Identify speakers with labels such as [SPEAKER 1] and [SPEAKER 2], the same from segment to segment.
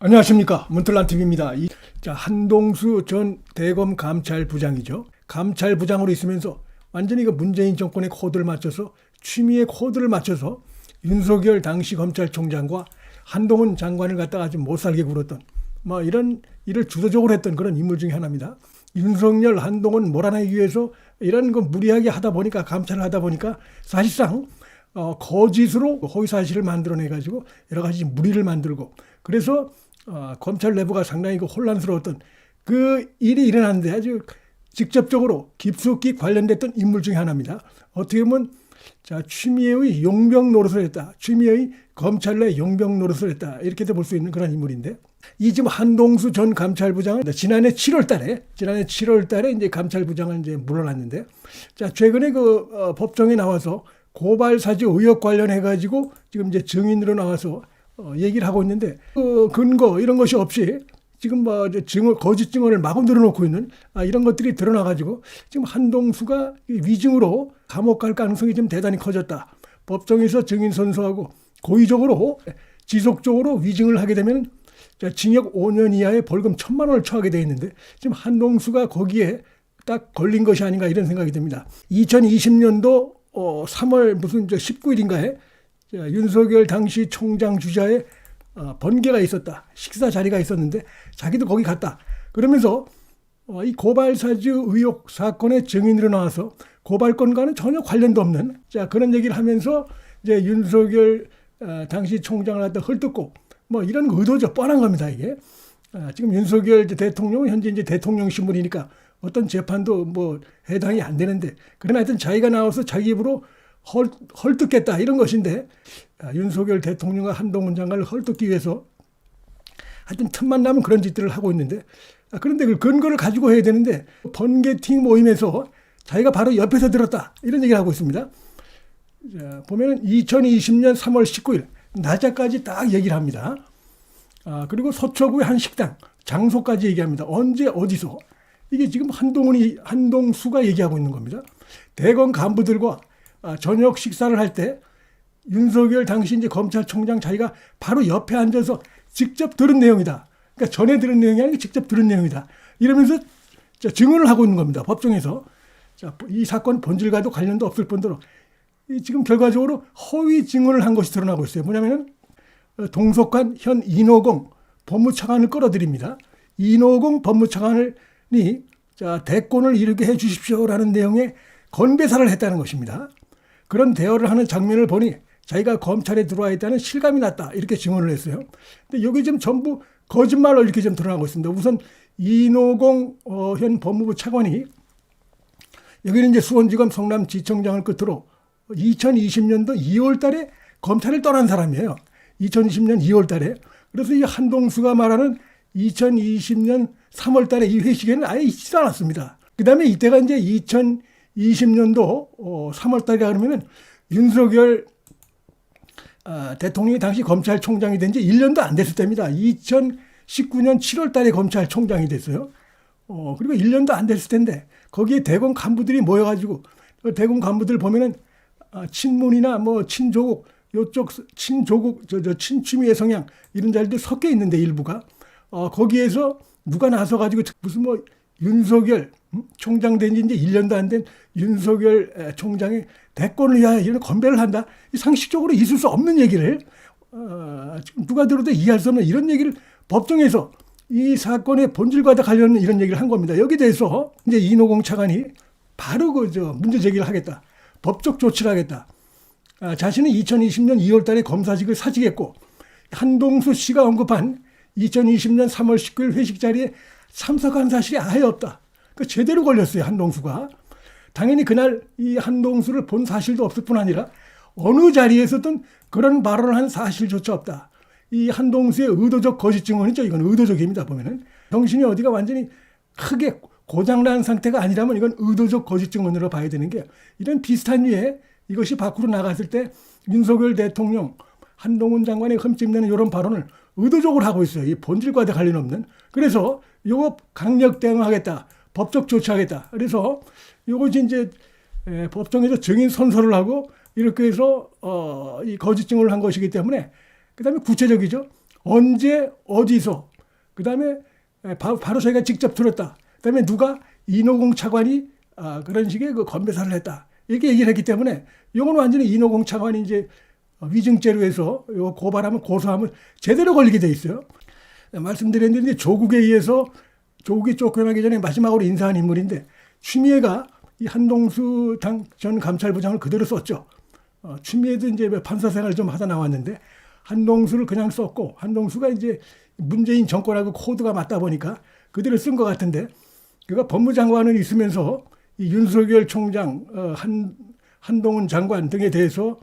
[SPEAKER 1] 안녕하십니까, 문틀란TV입니다. 한동수 전 대검 감찰부장이죠. 감찰부장으로 있으면서 완전히 문재인 정권의 코드를 맞춰서, 취미의 코드를 맞춰서 윤석열 당시 검찰총장과 한동훈 장관을 갖다가 좀 못살게 굴었던 이런 일을 주도적으로 했던 그런 인물 중에 하나입니다. 윤석열, 한동훈 몰아내기 위해서 이런 거 무리하게 하다 보니까, 감찰을 하다 보니까 사실상 거짓으로 허위사실을 만들어내가지고 여러 가지 무리를 만들고, 그래서 검찰 내부가 상당히 혼란스러웠던 그 일이 일어났는데 아주 직접적으로 깊숙이 관련됐던 인물 중에 하나입니다. 어떻게 보면 취미의 용병 노릇을 했다. 취미의 검찰 내 용병 노릇을 했다. 이렇게도 볼 수 있는 그런 인물인데, 이 지금 한동수 전 감찰부장은 지난해 7월 달에 이제 감찰부장을 이제 물러났는데, 최근에 법정에 나와서 고발 사주 의혹 관련해 가지고 지금 이제 증인으로 나와서 얘기를 하고 있는데, 근거 이런 것이 없이 지금 거짓 증언을 마구 늘어놓고 있는 이런 것들이 드러나가지고 지금 한동수가 위증으로 감옥 갈 가능성이 좀 대단히 커졌다. 법정에서 증인 선서하고 고의적으로 지속적으로 위증을 하게 되면 징역 5년 이하의 벌금 1,000만 원을 처하게 되어 있는데, 지금 한동수가 거기에 딱 걸린 것이 아닌가 이런 생각이 듭니다. 2020년도 3월 19일인가에 윤석열 당시 총장 주자의 번개가 있었다. 식사 자리가 있었는데 자기도 거기 갔다. 그러면서 이 고발사주 의혹 사건의 증인으로 나와서 고발건과는 전혀 관련도 없는 그런 얘기를 하면서 이제 윤석열 당시 총장을 갖다 헐뜯고 이런 의도죠. 뻔한 겁니다, 이게. 지금 윤석열 대통령은 현재 이제 대통령 신분이니까 어떤 재판도 해당이 안 되는데, 그러나 하여튼 자기가 나와서 자기 입으로 헐뜯겠다 이런 것인데, 윤석열 대통령과 한동훈 장관을 헐뜯기 위해서 하여튼 틈만 나면 그런 짓들을 하고 있는데, 그런데 그 근거를 가지고 해야 되는데 번개팅 모임에서 자기가 바로 옆에서 들었다 이런 얘기를 하고 있습니다. 보면은 2020년 3월 19일 낮에까지 딱 얘기를 합니다. 그리고 서초구의 한 식당 장소까지 얘기합니다. 언제 어디서. 이게 지금 한동수가 얘기하고 있는 겁니다. 대검 간부들과 저녁 식사를 할 때 윤석열 당시 이제 검찰총장 자기가 바로 옆에 앉아서 직접 들은 내용이다. 그러니까 전에 들은 내용이 아니라 직접 들은 내용이다. 이러면서 증언을 하고 있는 겁니다. 법정에서. 이 사건 본질과도 관련도 없을 뿐더러 지금 결과적으로 허위 증언을 한 것이 드러나고 있어요. 뭐냐면은 동석관 현 인호공 법무차관을 끌어들입니다. 인호공 법무차관이 대권을 이루게 해 주십시오라는 내용의 건배사를 했다는 것입니다. 그런 대화를 하는 장면을 보니 자기가 검찰에 들어와 있다는 실감이 났다 이렇게 증언을 했어요. 근데 여기 지금 전부 거짓말로 이렇게 좀 드러나고 있습니다. 우선 인호공 현 법무부 차관이, 여기는 이제 수원지검 성남지청장을 끝으로 2020년도 2월 달에 검찰을 떠난 사람이에요. 2020년 2월 달에. 그래서 이 한동수가 말하는 2020년 3월 달에 이 회식에는 아예 있지도 않았습니다. 그 다음에 이때가 이제 2020년도 3월 달이라 그러면은 윤석열 대통령이 당시 검찰총장이 된 지 1년도 안 됐을 때입니다. 2019년 7월 달에 검찰총장이 됐어요. 그리고 1년도 안 됐을 텐데 거기에 대검 간부들이 모여가지고, 대검 간부들 보면은 친문이나 친조국, 요쪽 친조국, 친추미애 성향 이런 자리들 섞여 있는데 일부가 거기에서 누가 나서가지고 무슨 윤석열 총장 된 지 이제 1년도 안 된 윤석열 총장의 대권을 위하여 이런 건배를 한다. 상식적으로 있을 수 없는 얘기를 누가 들어도 이해할 수 없는 이런 얘기를 법정에서 이 사건의 본질과 관련된 이런 얘기를 한 겁니다. 여기에 대해서 이제 인호공 차관이 바로 문제 제기를 하겠다. 법적 조치를 하겠다. 자신은 2020년 2월 달에 검사직을 사직했고 한동수 씨가 언급한 2020년 3월 19일 회식 자리에 참석한 사실이 아예 없다. 제대로 걸렸어요, 한동수가. 당연히 그날 이 한동수를 본 사실도 없을 뿐 아니라 어느 자리에서든 그런 발언을 한 사실조차 없다. 이 한동수의 의도적 거짓 증언이죠. 이건 의도적입니다, 보면은. 정신이 어디가 완전히 크게 고장난 상태가 아니라면 이건 의도적 거짓 증언으로 봐야 되는 게, 이런 비슷한 류에 이것이 밖으로 나갔을 때 윤석열 대통령, 한동훈 장관의 흠집내는 이런 발언을 의도적으로 하고 있어요. 이 본질과 관련 없는. 그래서 이거 강력 대응하겠다. 법적 조치하겠다. 그래서 이것이 이제 법정에서 증인 선서를 하고 이렇게 해서 이 거짓 증언을 한 것이기 때문에, 그다음에 구체적이죠. 언제 어디서 그다음에 바로 저희가 직접 들었다. 그다음에 누가 인호공 차관이 그런 식의 그 건배사를 했다. 이렇게 얘기를 했기 때문에 이건 완전히 인호공 차관이 이제 위증죄로 해서 이거 고발하면 고소하면 제대로 걸리게 돼 있어요. 말씀드렸는데 조국에 의해서 조국이 쫓겨나기 전에 마지막으로 인사한 인물인데 추미애가 이 한동수 전 감찰부장을 그대로 썼죠. 추미애도 이제 판사 생활 좀 하다 나왔는데 한동수를 그냥 썼고 한동수가 이제 문재인 정권하고 코드가 맞다 보니까 그대로 쓴 것 같은데 그가 법무장관은 있으면서 이 윤석열 총장, 한동훈 장관 등에 대해서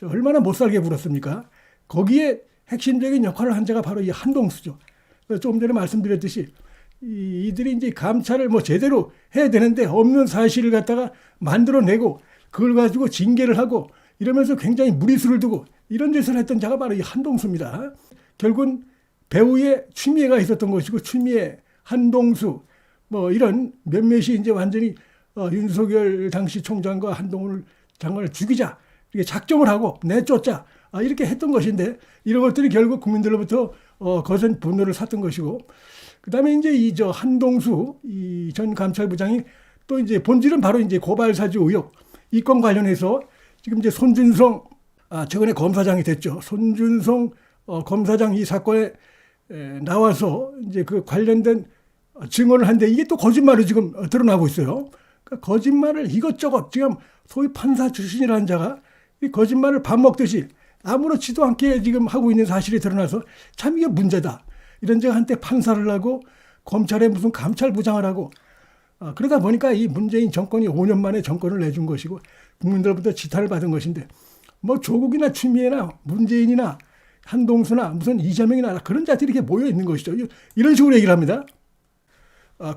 [SPEAKER 1] 얼마나 못살게 굴었습니까? 거기에 핵심적인 역할을 한 자가 바로 이 한동수죠. 조금 전에 말씀드렸듯이 이들이 이제 감찰을 뭐 제대로 해야 되는데 없는 사실을 갖다가 만들어내고 그걸 가지고 징계를 하고 이러면서 굉장히 무리수를 두고 이런 짓을 했던 자가 바로 이 한동수입니다. 결국은 배우의 추미애가 있었던 것이고 추미애, 한동수 뭐 이런 몇몇이 이제 완전히 윤석열 당시 총장과 한동훈 장관을 죽이자 이렇게 작정을 하고 내쫓자 이렇게 했던 것인데 이런 것들이 결국 국민들로부터 거센 분노를 샀던 것이고 그다음에 이제 이 한동수 이 전 감찰부장이 또 이제 본질은 바로 이제 고발 사주 의혹 이 건 관련해서 지금 이제 손준성 최근에 검사장이 됐죠. 손준성 검사장 이 사건에 나와서 이제 그 관련된 증언을 한데 이게 또 거짓말로 지금 드러나고 있어요. 그러니까 거짓말을 이것저것 지금 소위 판사 출신이라는 자가 이 거짓말을 밥 먹듯이 아무렇지도 않게 지금 하고 있는 사실이 드러나서 참 이게 문제다. 이런 자가 한때 판사를 하고 검찰에 무슨 감찰부장을 하고 그러다 보니까 이 문재인 정권이 5년 만에 정권을 내준 것이고 국민들로부터 지탄을 받은 것인데 뭐 조국이나 추미애나 문재인이나 한동수나 무슨 이재명이나 그런 자들이 이렇게 모여 있는 것이죠. 이런 식으로 얘기를 합니다.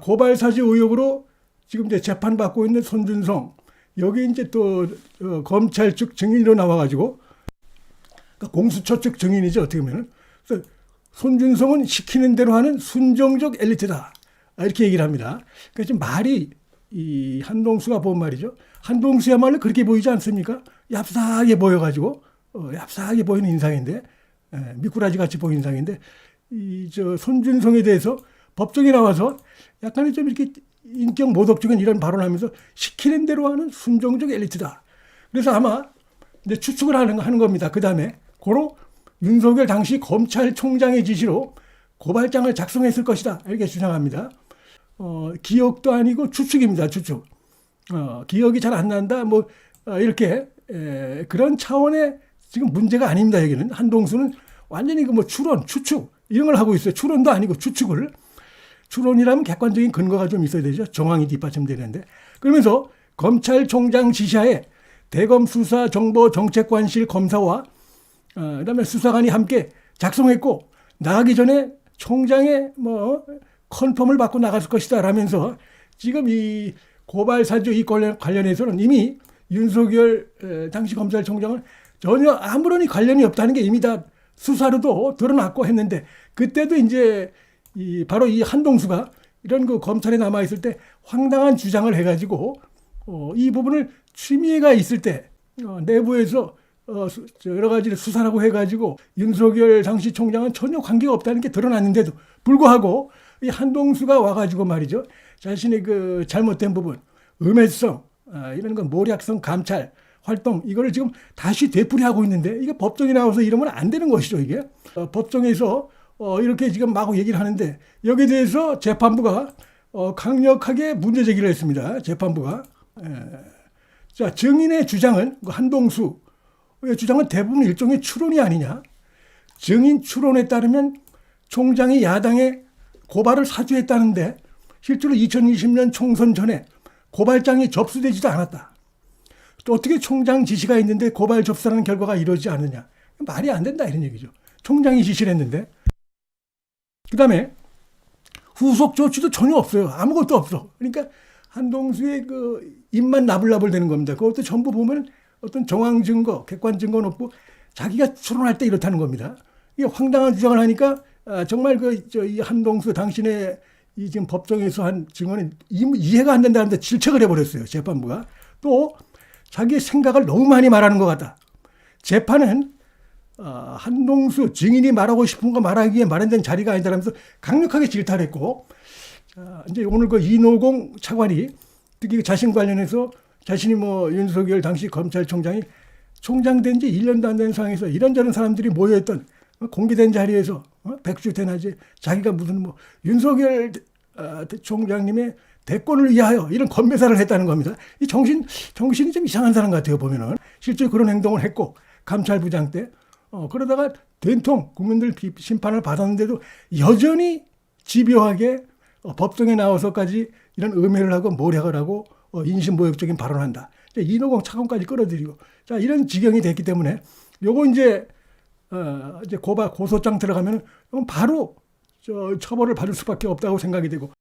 [SPEAKER 1] 고발 사주 의혹으로 지금 이제 재판받고 있는 손준성 여기 이제 또 검찰 측 증인으로 나와가지고 그러니까 공수처 측 증인이죠. 어떻게 보면은. 그래서 손준성은 시키는 대로 하는 순정적 엘리트다. 이렇게 얘기를 합니다. 그러니까 지금 말이 이 한동수가 본 말이죠. 한동수야말로 그렇게 보이지 않습니까? 얍삽하게 보여가지고 얍삽하게 보이는 인상인데 미꾸라지 같이 보이는 인상인데 이 손준성에 대해서 법정에 나와서 약간의 좀 이렇게 인격 모독적인 이런 발언하면서 시키는 대로 하는 순정적 엘리트다. 그래서 아마 이제 추측을 하는 겁니다. 그 다음에 고로 윤석열 당시 검찰총장의 지시로 고발장을 작성했을 것이다. 이렇게 주장합니다. 기억도 아니고 추측입니다. 추측. 기억이 잘 안 난다. 뭐 이렇게 그런 차원의 지금 문제가 아닙니다. 여기는 한동수는 완전히 그 뭐 추론, 추측 이런 걸 하고 있어요. 추론도 아니고 추측을. 추론이라면 객관적인 근거가 좀 있어야 되죠. 정황이 뒷받침되는데. 그러면서 검찰총장 지시하에 대검 수사정보정책관실 검사와 그다음에 수사관이 함께 작성했고 나가기 전에 총장의 뭐 컨펌을 받고 나갔을 것이다 라면서 지금 이 고발 사주 이 관련해서는 이미 윤석열 당시 검찰총장은 전혀 아무런 관련이 없다는 게 이미 다 수사로도 드러났고 했는데 그때도 이제 바로 이 한동수가 이런 그 검찰에 남아 있을 때 황당한 주장을 해가지고 이 부분을 추미애가 있을 때 내부에서 여러 가지를 수사라고 해가지고 윤석열 당시 총장은 전혀 관계가 없다는 게 드러났는데도 불구하고 이 한동수가 와가지고 말이죠. 자신의 그 잘못된 부분, 음해성, 이런 건 모략성 감찰 활동 이거를 지금 다시 되풀이하고 있는데 이게 법정에 나와서 이러면 안 되는 것이죠. 이게 법정에서 이렇게 지금 마구 얘기를 하는데 여기에 대해서 재판부가 강력하게 문제 제기를 했습니다. 재판부가. 자, 증인의 주장은 한동수 주장은 대부분 일종의 추론이 아니냐. 증인 추론에 따르면 총장이 야당에 고발을 사주했다는데 실제로 2020년 총선 전에 고발장이 접수되지도 않았다. 또 어떻게 총장 지시가 있는데 고발 접수하는 결과가 이루어지지 않느냐. 말이 안 된다 이런 얘기죠. 총장이 지시를 했는데. 그다음에 후속 조치도 전혀 없어요. 아무것도 없어. 그러니까 한동수의 그 입만 나불나불 되는 겁니다. 그것도 전부 보면 어떤 정황 증거, 객관 증거는 없고 자기가 추론할 때 이렇다는 겁니다. 이게 황당한 주장을 하니까 정말 이 한동수 당신의 이 지금 법정에서 한 증언이 이해가 안 된다는데 질책을 해버렸어요. 재판부가. 또 자기의 생각을 너무 많이 말하는 것 같다. 재판은 한동수 증인이 말하고 싶은 거 말하기에 마련된 자리가 아니다라면서 강력하게 질타했고, 이제 오늘 그 이노공 차관이 특히 자신 관련해서 자신이 뭐 윤석열 당시 검찰총장이 총장된 지 1년도 안 된 상황에서 이런저런 사람들이 모여있던 공개된 자리에서 백주대낮에 자기가 무슨 뭐 윤석열 총장님의 대권을 위하여 이런 건배사를 했다는 겁니다. 이 정신이 좀 이상한 사람 같아요, 보면은. 실제 그런 행동을 했고, 감찰부장 때. 그러다가 된통 국민들 심판을 받았는데도 여전히 집요하게 법정에 나와서까지 이런 음해를 하고 모략을 하고 인신모욕적인 발언을 한다. 이노공 차관까지 끌어들이고. 자, 이런 지경이 됐기 때문에 요거 이제 고소장 들어가면 바로 처벌을 받을 수밖에 없다고 생각이 되고